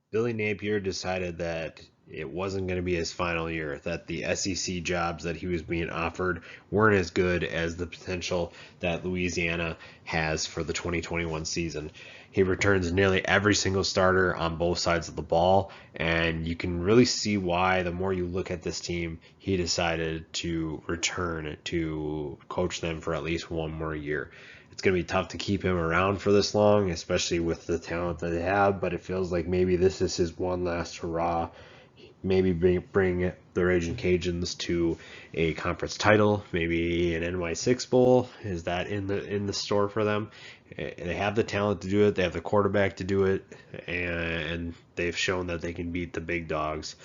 Billy Napier decided that it wasn't going to be his final year, that the SEC jobs that he was being offered weren't as good as the potential that Louisiana has for the 2021 season. He returns nearly every single starter on both sides of the ball, and you can really see why the more you look at this team, he decided to return to coach them for at least one more year. It's going to be tough to keep him around for this long, especially with the talent that they have. But it feels like maybe this is his one last hurrah. Maybe bring the Ragin' Cajuns to a conference title, maybe an NY6 bowl. Is that in the store for them? They have the talent to do it. They have the quarterback to do it, and they've shown that they can beat the big dogs.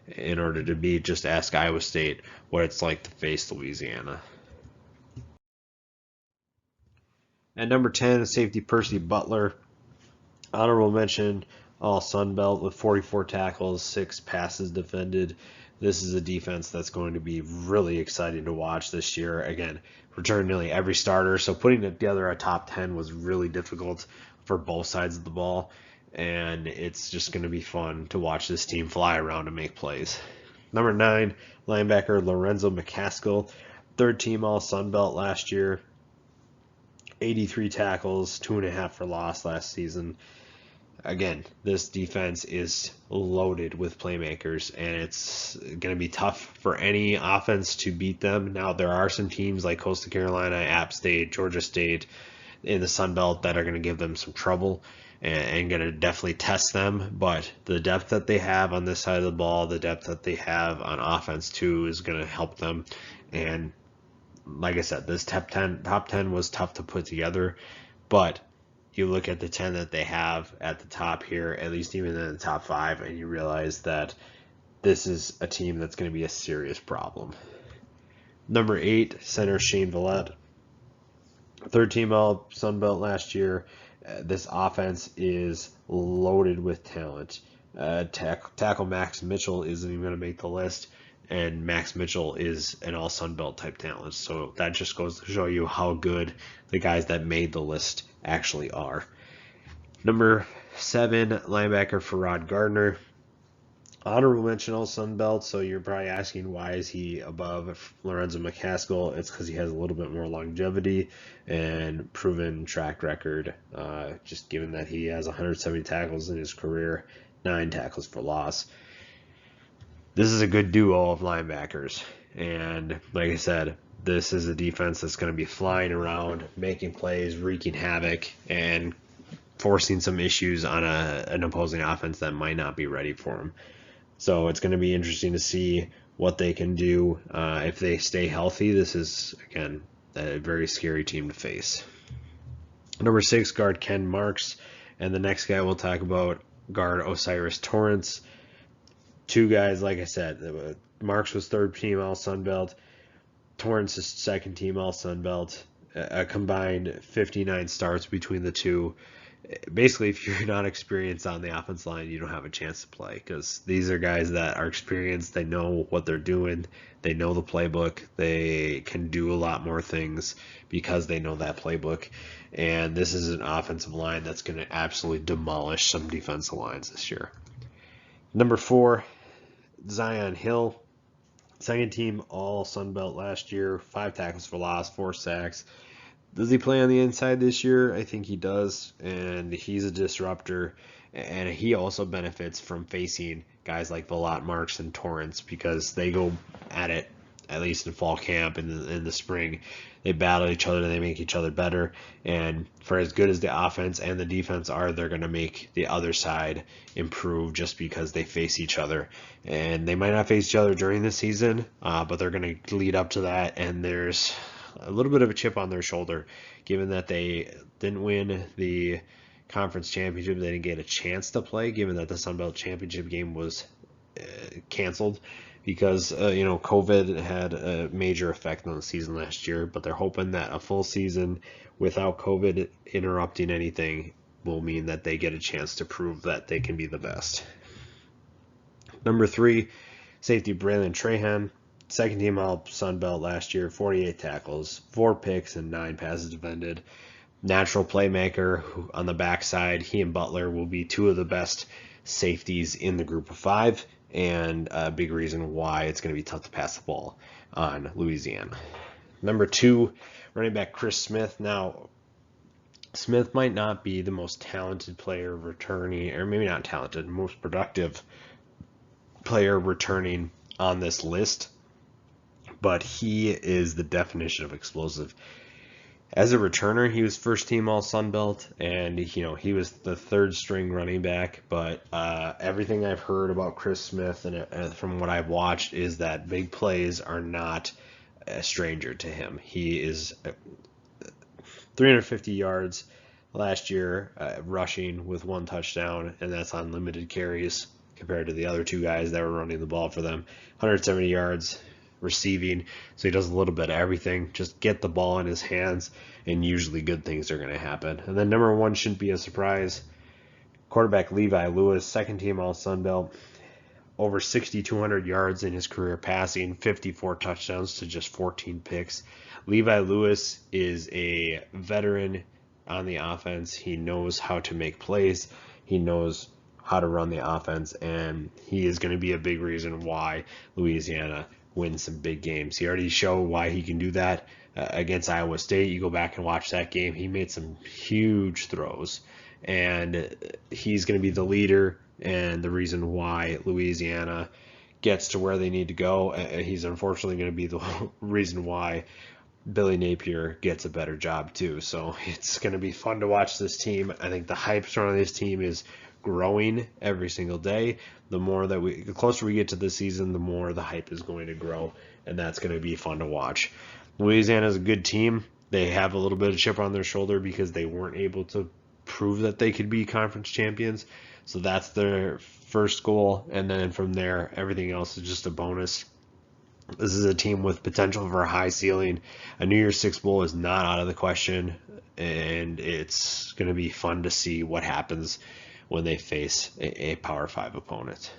In order to beat, just ask Iowa State what it's like to face Louisiana. At number 10, safety Percy Butler. Honorable mention, all Sun Belt with 44 tackles, 6 passes defended. This is a defense that's going to be really exciting to watch this year. Again, returned nearly every starter, so putting together a top 10 was really difficult for both sides of the ball, and it's just going to be fun to watch this team fly around and make plays. Number 9, linebacker Lorenzo McCaskill, third team All Sun Belt last year, 83 tackles, 2.5 for loss last season. Again, this defense is loaded with playmakers, and it's going to be tough for any offense to beat them. Now, there are some teams like Coastal Carolina, App State, Georgia State in the Sun Belt that are going to give them some trouble and going to definitely test them. But the depth that they have on this side of the ball, the depth that they have on offense too, is going to help them. And like I said, this top 10 was tough to put together, but you look at the 10 that they have at the top here, at least even in the top 5, and you realize that this is a team that's going to be a serious problem. Number 8, center Shane Vallette, third team All Sun Belt last year. This offense is loaded with talent. Tackle Max Mitchell isn't even going to make the list, and Max Mitchell is an all Sun Belt type talent. So that just goes to show you how good the guys that made the list actually are. Number 7, linebacker Farrod Gardner. Honorable mention all Sun Belt, so you're probably asking why is he above Lorenzo McCaskill? It's because he has a little bit more longevity and proven track record, just given that he has 170 tackles in his career, 9 tackles for loss. This is a good duo of linebackers, and like I said, this is a defense that's going to be flying around, making plays, wreaking havoc, and forcing some issues on an opposing offense that might not be ready for them. So it's going to be interesting to see what they can do if they stay healthy. This is, again, a very scary team to face. Number 6, guard Ken Marks. And the next guy we'll talk about, guard Osiris Torrance. Two guys, like I said, Marks was third team All Sun Belt. Torrance is second team All Sun Belt. A combined 59 starts between the two. Basically, if you're not experienced on the offense line, you don't have a chance to play, because these are guys that are experienced. They know what they're doing. They know the playbook. They can do a lot more things because they know that playbook. And this is an offensive line that's going to absolutely demolish some defensive lines this year. Number 4, Zion Hill. Second team All Sun Belt last year. 5 tackles for loss, 4 sacks. Does he play on the inside this year? I think he does, and he's a disruptor, and he also benefits from facing guys like Vallette, Marks, and Torrance, because they go at it, at least in fall camp and in the spring. They battle each other, they make each other better, and for as good as the offense and the defense are, they're going to make the other side improve just because they face each other. And they might not face each other during the season, but they're going to lead up to that, and there's a little bit of a chip on their shoulder, given that they didn't win the conference championship. They didn't get a chance to play, given that the Sun Belt championship game was canceled because COVID had a major effect on the season last year. But they're hoping that a full season without COVID interrupting anything will mean that they get a chance to prove that they can be the best. Number 3, safety Braylon Trahan. Second team All Sun Belt last year, 48 tackles, 4 picks, and 9 passes defended. Natural playmaker on the backside. He and Butler will be 2 of the best safeties in the group of five, and a big reason why it's going to be tough to pass the ball on Louisiana. Number 2, running back Chris Smith. Now, Smith might not be the most talented player returning, or maybe not talented, most productive player returning on this list, but he is the definition of explosive. As a returner, he was first team All Sun Belt, and he was the third string running back. But everything I've heard about Chris Smith and from what I've watched is that big plays are not a stranger to him. He is 350 yards last year rushing with 1 touchdown, and that's on limited carries compared to the other 2 guys that were running the ball for them. 170 yards receiving, so he does a little bit of everything. Just get the ball in his hands, and usually good things are going to happen. And then number 1 shouldn't be a surprise. Quarterback Levi Lewis, second team All Sun Belt, over 6,200 yards in his career passing, 54 touchdowns to just 14 picks. Levi Lewis is a veteran on the offense. He knows how to make plays. He knows how to run the offense, and he is going to be a big reason why Louisiana wins some big games. He already showed why he can do that against Iowa State. You go back and watch that game. He made some huge throws, and he's going to be the leader and the reason why Louisiana gets to where they need to go. He's unfortunately going to be the reason why Billy Napier gets a better job too. So it's going to be fun to watch this team. I think the hype surrounding this team is growing every single day. The closer we get to the season, the more the hype is going to grow, and that's going to be fun to watch. Louisiana is a good team. They have a little bit of chip on their shoulder because they weren't able to prove that they could be conference champions. So that's their first goal, and then from there, everything else is just a bonus. This is a team with potential for a high ceiling. A New Year's Six Bowl is not out of the question, and it's going to be fun to see what happens when they face a Power 5 opponent.